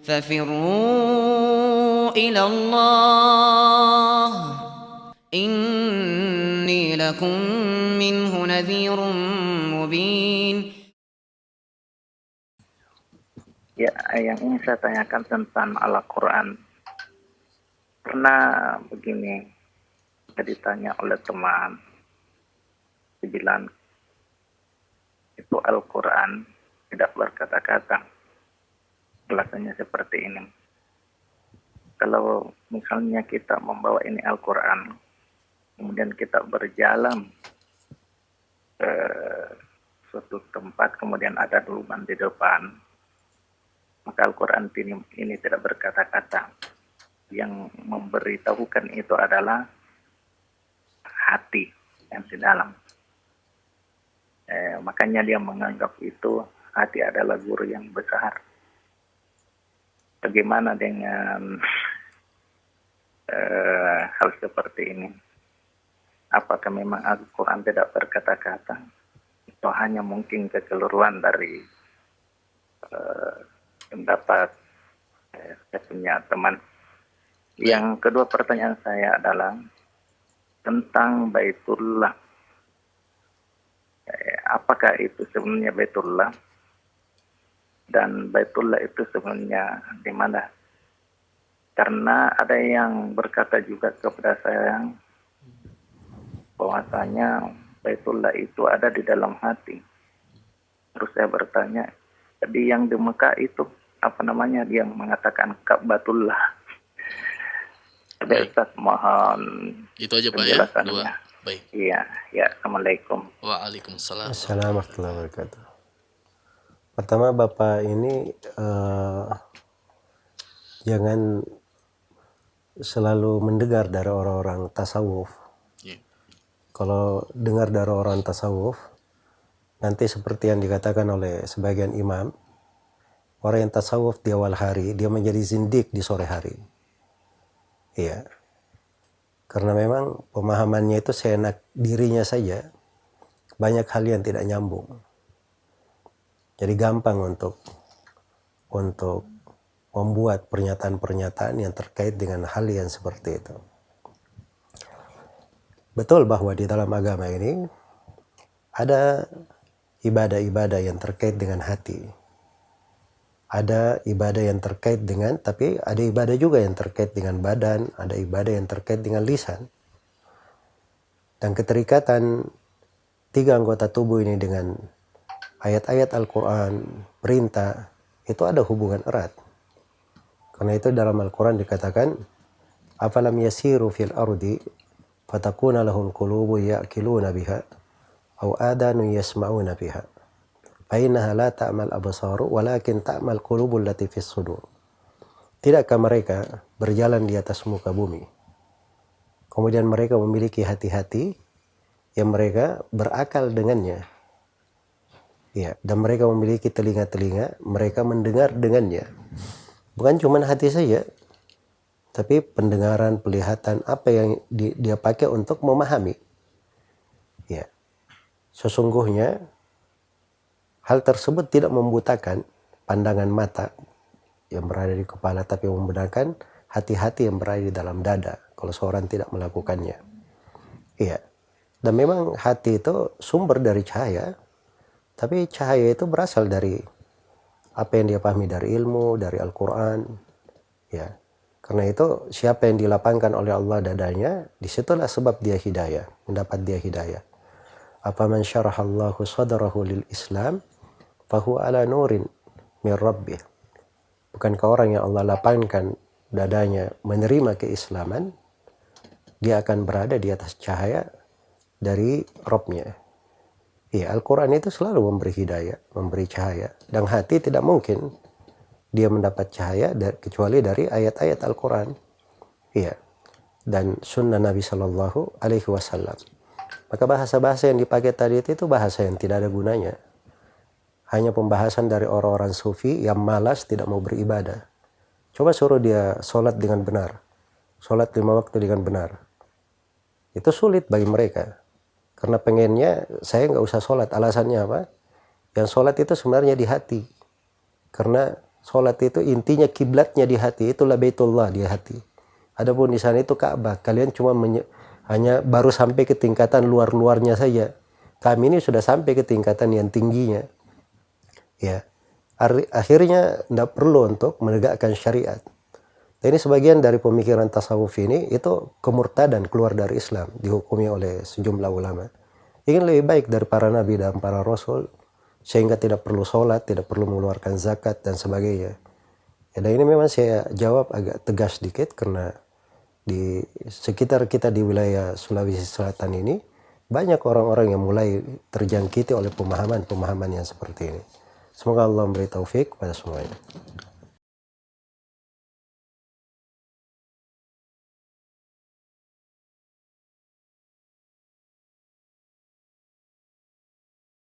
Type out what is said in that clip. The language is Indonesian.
ففروا إلى الله إني لكم منه نذير مبين. Ya, yang ingin saya tanyakan tentang Al-Quran. Pernah begini, saya ditanya oleh teman, dibilang itu Al-Quran tidak berkata-kata. Alasannya seperti ini. Kalau misalnya kita membawa ini Al-Quran, kemudian kita berjalan ke suatu tempat, kemudian ada lubang di depan, maka Al-Quran ini tidak berkata-kata. Yang memberitahukan itu adalah hati yang di dalam. Makanya dia menganggap itu hati adalah guru yang besar. Bagaimana dengan hal seperti ini? Apakah memang Al-Quran tidak berkata-kata? Itu hanya mungkin kekeluruan dari pendapat saya punya teman. Yang kedua pertanyaan saya adalah tentang Baitullah. Apakah itu sebenarnya Baitullah? Dan Baitullah itu sebenarnya di mana? Karena ada yang berkata juga kepada saya bahwasanya Baitullah itu ada di dalam hati. Terus saya bertanya, jadi yang di Mekah itu apa namanya? Dia mengatakan Ka'batullah. Ustaz, mohon itu aja Pak ya, dua. Baik. Iya, ya, Assalamualaikum. Waalaikumsalam. Assalamualaikum warahmatullahi wabarakatuh. Pertama, Bapak ini jangan selalu mendengar dari orang-orang tasawuf. Kalau dengar dari orang tasawuf, nanti seperti yang dikatakan oleh sebagian imam, orang yang tasawuf di awal hari, dia menjadi zindik di sore hari. Iya. Karena memang pemahamannya itu seenak dirinya saja, banyak hal yang tidak nyambung. Jadi gampang untuk membuat pernyataan-pernyataan yang terkait dengan hal yang seperti itu. Betul bahwa di dalam agama ini ada ibadah-ibadah yang terkait dengan hati. Ada ibadah yang terkait dengan, tapi ada ibadah juga yang terkait dengan badan, ada ibadah yang terkait dengan lisan. Dan keterikatan tiga anggota tubuh ini dengan ayat-ayat Al-Quran, perintah, itu ada hubungan erat. Karena itu dalam Al-Quran dikatakan, afalam yasiru fil ardi fatakuna lahum qulubu ya'kiluna biha au adanu yasma'una biha fainnaha la ta'mal absaru walakin ta'mal qulubul lati fis sudur. Tidakkah mereka berjalan di atas muka bumi, kemudian mereka memiliki hati-hati yang mereka berakal dengannya, ya, dan mereka memiliki telinga-telinga, mereka mendengar dengannya. Bukan cuma hati saja, tapi pendengaran, penglihatan, apa yang dia pakai untuk memahami. Ya, sesungguhnya hal tersebut tidak membutakan pandangan mata yang berada di kepala, tapi membenarkan hati-hati yang berada di dalam dada kalau seorang tidak melakukannya. Iya. Dan memang hati itu sumber dari cahaya, tapi cahaya itu berasal dari apa yang dia pahami dari ilmu, dari Al-Quran. Ya. Karena itu siapa yang dilapangkan oleh Allah dadanya, disitulah sebab dia hidayah, mendapat dia hidayah. Afaman syarahallahu sadrahu lil Islam fahuwa ala nurin min rabbih. Bukankah orang yang Allah lapangkan dadanya menerima keislaman, dia akan berada di atas cahaya dari Rabb-nya. Iya, Al-Quran itu selalu memberi hidayah, memberi cahaya. Dan hati tidak mungkin dia mendapat cahaya kecuali dari ayat-ayat Al-Quran. Iya. Dan sunnah Nabi Sallallahu Alaihi Wasallam. Maka bahasa-bahasa yang dipakai tadi itu bahasa yang tidak ada gunanya. Hanya pembahasan dari orang-orang sufi yang malas tidak mau beribadah. Coba suruh dia sholat dengan benar. Sholat 5 waktu dengan benar. Itu sulit bagi mereka. Karena pengennya saya nggak usah sholat. Alasannya apa? Yang sholat itu sebenarnya di hati. Karena Sholat itu intinya kiblatnya di hati, itulah Baitullah di hati. Adapun di sana itu Ka'bah. Kalian cuma hanya baru sampai ke tingkatan luar-luarnya saja. Kami ini sudah sampai ke tingkatan yang tingginya. Ya. Akhirnya tidak perlu untuk menegakkan syariat. Ini sebagian dari pemikiran tasawuf ini itu kemurtadan, keluar dari Islam, dihukumi oleh sejumlah ulama. Ingin lebih baik dari para nabi dan para rasul, sehingga tidak perlu sholat, tidak perlu mengeluarkan zakat dan sebagainya. Ya, dan ini memang saya jawab agak tegas sedikit karena di sekitar kita di wilayah Sulawesi Selatan ini banyak orang-orang yang mulai terjangkiti oleh pemahaman yang seperti ini. Semoga Allah memberi taufik pada semuanya.